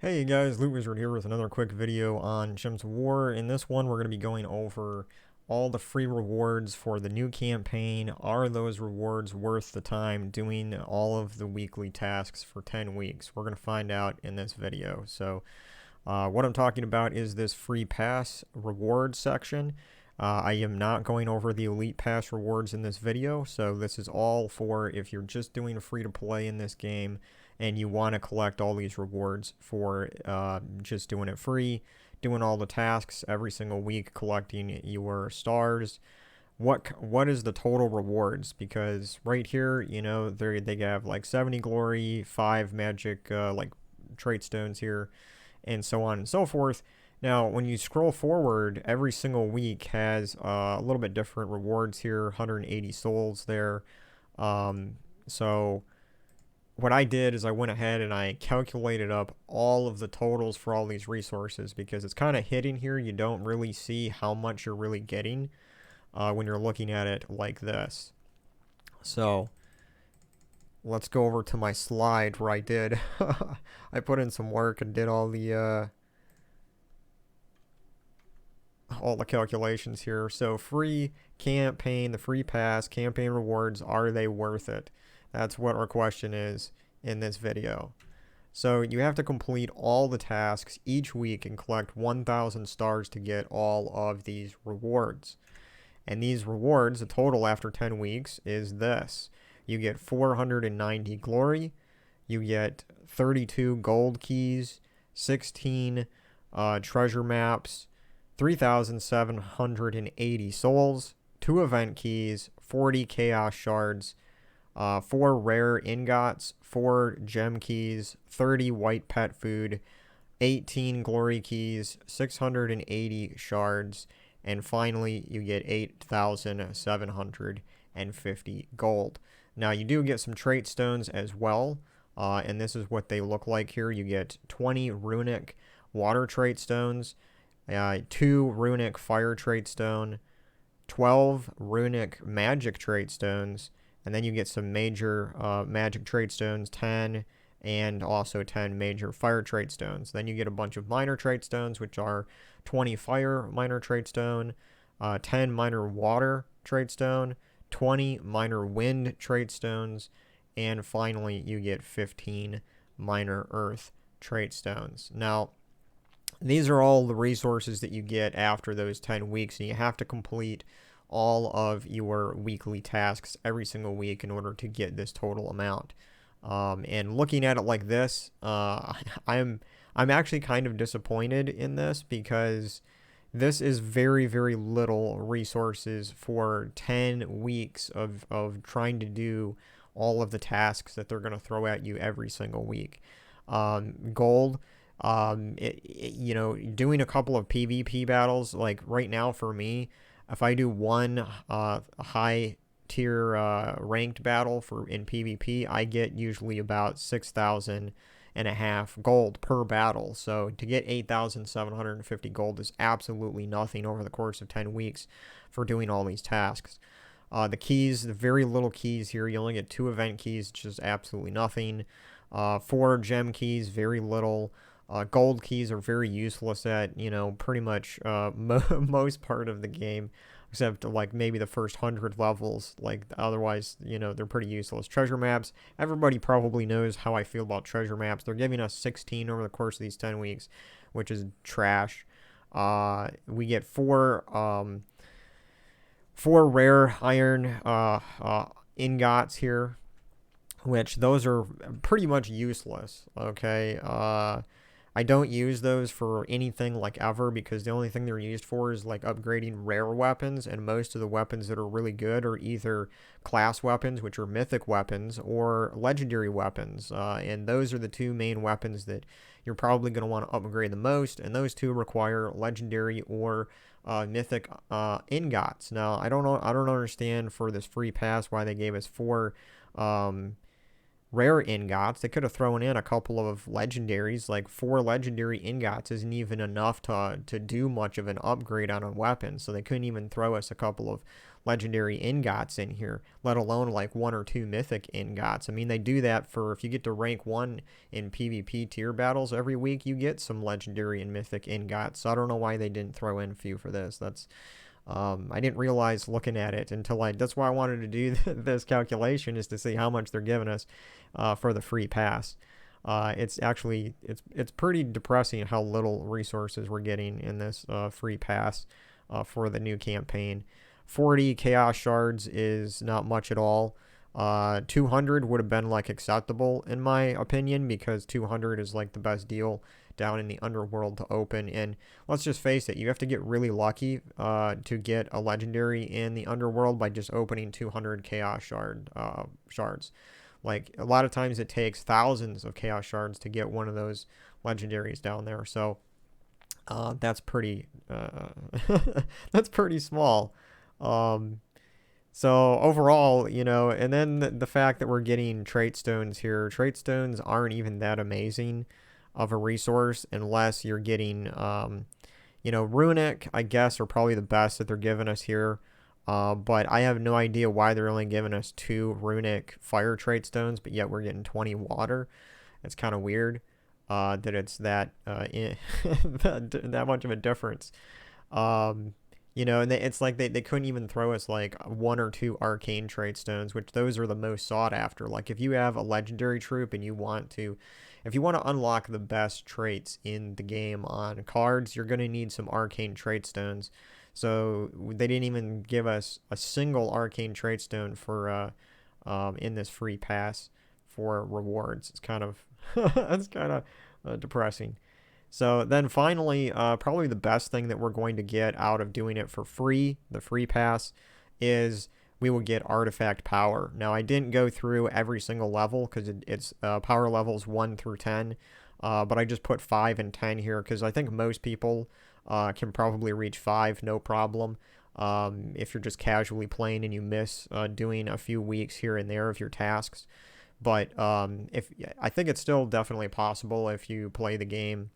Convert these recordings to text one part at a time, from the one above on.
Hey guys, LootWizard here with another quick video on Gems of War. In this one, we're going to be going over all the free rewards for the new campaign. Are those rewards worth the time doing all of the weekly tasks for 10 weeks? We're going to find out in this video. So what I'm talking about is this free pass reward section. I am not going over the elite pass rewards in this video, so this is all for if you're just doing free to play in this game and you want to collect all these rewards for just doing it free, doing all the tasks every single week, collecting your stars. What is the total rewards? Because right here, you know, they have like 70 glory, 5 magic like trait stones here, and so on and so forth. Now, when you scroll forward, every single week has a little bit different rewards here, 180 souls there. So what I did is I went ahead and I calculated up all of the totals for all these resources because it's kind of hidden here. You don't really see how much you're really getting when you're looking at it like this. So let's go over to my slide where I did. I put in some work and did all the calculations here. So free campaign, the free pass, campaign rewards, are they worth it? That's what our question is in this video. So you have to complete all the tasks each week and collect 1,000 stars to get all of these rewards. And these rewards, the total after 10 weeks, is this. You get 490 glory, you get 32 gold keys, 16 treasure maps, 3,780 souls, 2 event keys, 40 chaos shards, 4 rare ingots, 4 gem keys, 30 white pet food, 18 glory keys, 680 shards, and finally you get 8,750 gold. Now you do get some trait stones as well, and this is what they look like here. You get 20 runic water trait stones, 2 runic fire trait stone, 12 runic magic trait stones, and then you get some major magic trait stones, 10, and also 10 major fire trait stones. Then you get a bunch of minor trait stones, which are 20 fire minor trait stone, 10 minor water trait stone, 20 minor wind trait stones, and finally you get 15 minor earth trait stones. Now, these are all the resources that you get after those 10 weeks, and you have to complete all of your weekly tasks every single week in order to get this total amount. And looking at it like this, I'm actually kind of disappointed in this because this is very, very little resources for 10 weeks of trying to do all of the tasks that they're going to throw at you every single week. Gold, you know, doing a couple of PvP battles, like right now for me, if I do one high tier ranked battle in PvP, I get usually about 6,500 gold per battle. So to get 8,750 gold is absolutely nothing over the course of 10 weeks for doing all these tasks. The keys, the very little keys here, you only get 2 event keys, which is absolutely nothing. 4 gem keys, very little. Gold keys are very useless at, you know, pretty much most part of the game, except like maybe the first 100 levels. Like otherwise, you know, they're pretty useless. Treasure maps, everybody probably knows how I feel about treasure maps. They're giving us 16 over the course of these 10 weeks, which is trash. We get 4 rare iron ingots here, which those are pretty much useless. Okay. I don't use those for anything like ever because the only thing they're used for is like upgrading rare weapons, and most of the weapons that are really good are either class weapons, which are mythic weapons, or legendary weapons, and those are the 2 main weapons that you're probably going to want to upgrade the most, and those 2 require legendary or mythic ingots. Now, I don't understand for this free pass why they gave us 4 rare ingots. They could have thrown in a couple of legendaries. Like 4 legendary ingots isn't even enough to do much of an upgrade on a weapon, so they couldn't even throw us a couple of legendary ingots in here, let alone like 1 or 2 mythic ingots. I mean, they do that for, if you get to rank 1 in PvP tier battles every week, you get some legendary and mythic ingots. So I don't know why they didn't throw in a few for this. That's I didn't realize looking at it until that's why I wanted to do this calculation, is to see how much they're giving us for the free pass. It's actually, it's pretty depressing how little resources we're getting in this free pass for the new campaign. 40 chaos shards is not much at all. 200 would have been like acceptable in my opinion, because 200 is like the best deal down in the underworld to open. And let's just face it, you have to get really lucky to get a legendary in the underworld by just opening 200 chaos shards. Like, a lot of times it takes thousands of chaos shards to get one of those legendaries down there. So that's pretty that's pretty small. So overall, you know, and then the fact that we're getting trait stones here, trait stones aren't even that amazing of a resource unless you're getting, you know, runic, I guess, are probably the best that they're giving us here. But I have no idea why they're only giving us 2 runic fire trait stones, but yet we're getting 20 water. It's kind of weird that it's that that much of a difference. You know, and it's like they couldn't even throw us like 1 or 2 arcane trait stones, which those are the most sought after. Like, if you have a legendary troop and you want to, if you want to unlock the best traits in the game on cards, you're going to need some arcane trait stones. So they didn't even give us a single arcane trait stone for in this free pass for rewards. It's kind of it's kind of depressing. So then finally, probably the best thing that we're going to get out of doing it for free, the free pass, is we will get artifact power. Now, I didn't go through every single level because it's power levels 1 through 10, but I just put 5 and 10 here because I think most people can probably reach 5, no problem. If you're just casually playing and you miss doing a few weeks here and there of your tasks. But if I think it's still definitely possible if you play the game,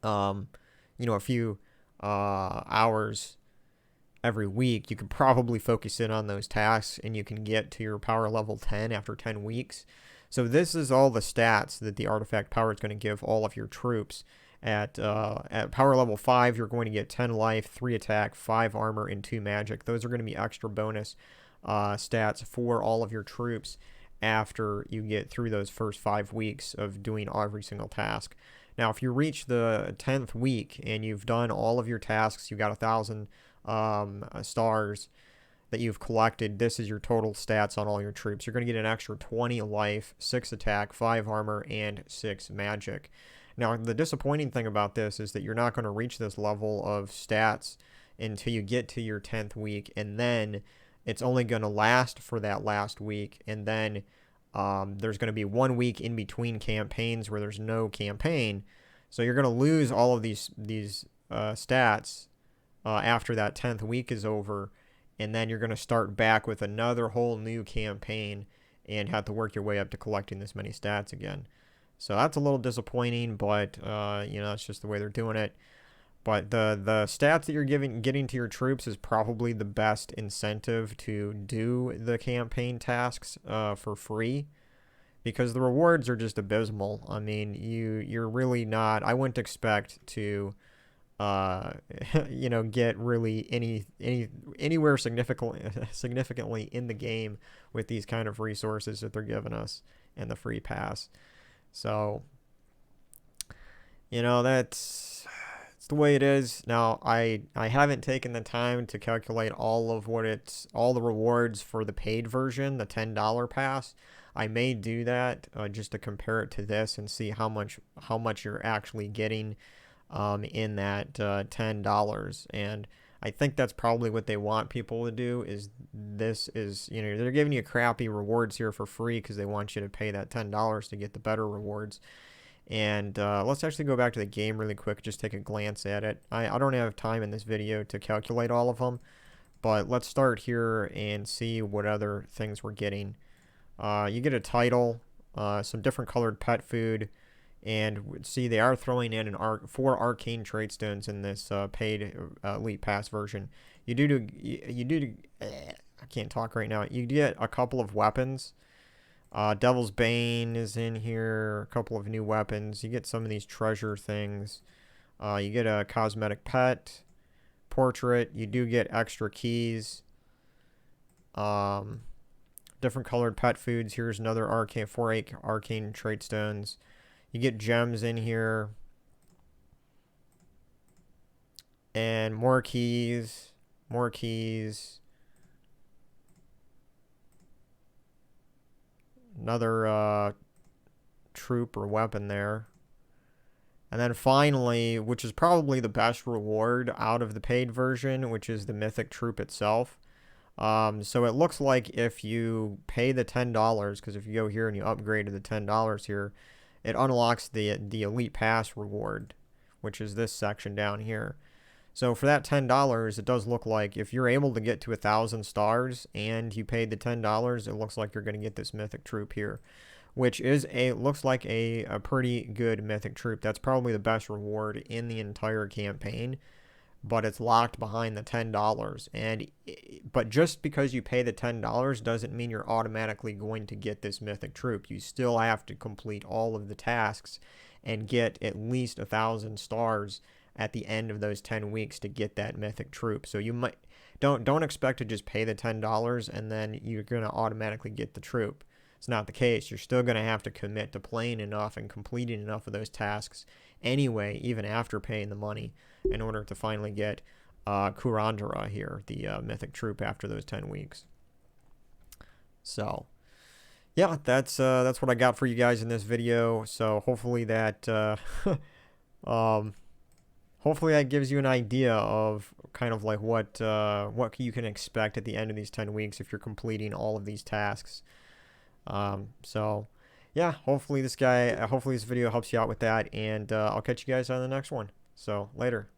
you know, a few hours every week, you can probably focus in on those tasks and you can get to your power level 10 after 10 weeks. So this is all the stats that the artifact power is going to give all of your troops. At power level 5, you're going to get 10 life, 3 attack, 5 armor, and 2 magic. Those are going to be extra bonus stats for all of your troops after you get through those first 5 weeks of doing every single task. Now, if you reach the 10th week and you've done all of your tasks, you got 1,000 stars that you've collected, this is your total stats on all your troops. You're going to get an extra 20 life, 6 attack, 5 armor, and 6 magic. Now, the disappointing thing about this is that you're not going to reach this level of stats until you get to your 10th week, and then it's only going to last for that last week, and then there's going to be 1 week in between campaigns where there's no campaign, so you're going to lose all of these stats after that 10th week is over, and then you're going to start back with another whole new campaign and have to work your way up to collecting this many stats again. So that's a little disappointing, but you know, it's just the way they're doing it. But the stats that you're getting to your troops is probably the best incentive to do the campaign tasks for free, because the rewards are just abysmal. I mean, you're really not. I wouldn't expect to you know, get really anywhere significantly in the game with these kind of resources that they're giving us in the free pass. So, you know, it's the way it is. Now, I haven't taken the time to calculate all the rewards for the paid version, the $10 pass. I may do that just to compare it to this and see how much you're actually getting in that $10. And I think that's probably what they want people to do. You know, they're giving you crappy rewards here for free because they want you to pay that $10 to get the better rewards. And let's actually go back to the game really quick, just take a glance at it. I don't have time in this video to calculate all of them, but let's start here and see what other things we're getting. You get a title, some different colored pet food, and see they are throwing in 4 arcane trait stones in this paid Elite Pass version. I can't talk right now. You get a couple of weapons. Devil's Bane is in here. A couple of new weapons. You get some of these treasure things. You get a cosmetic pet, portrait. You do get extra keys. Different colored pet foods. Here's another arcane 4 arcane trait stones. You get gems in here. And more keys. More keys. Another troop or weapon there. And then finally, which is probably the best reward out of the paid version, which is the mythic troop itself. So it looks like if you pay the $10, because if you go here and you upgrade to the $10 here, it unlocks the Elite Pass reward, which is this section down here. So for that $10, it does look like if you're able to get to 1,000 stars and you paid the $10, it looks like you're going to get this mythic troop here, which is looks like a pretty good mythic troop. That's probably the best reward in the entire campaign, but it's locked behind the $10. But just because you pay the $10 doesn't mean you're automatically going to get this mythic troop. You still have to complete all of the tasks and get at least 1,000 stars at the end of those 10 weeks to get that mythic troop. So you might don't expect to just pay the $10 and then you're going to automatically get the troop. It's not the case. You're still going to have to commit to playing enough and completing enough of those tasks anyway, even after paying the money, in order to finally get Kurandara here, the mythic troop, after those 10 weeks. So yeah, that's what I got for you guys in this video. So hopefully that hopefully that gives you an idea of kind of like what you can expect at the end of these 10 weeks if you're completing all of these tasks. So yeah, hopefully this video helps you out with that, and I'll catch you guys on the next one. So later.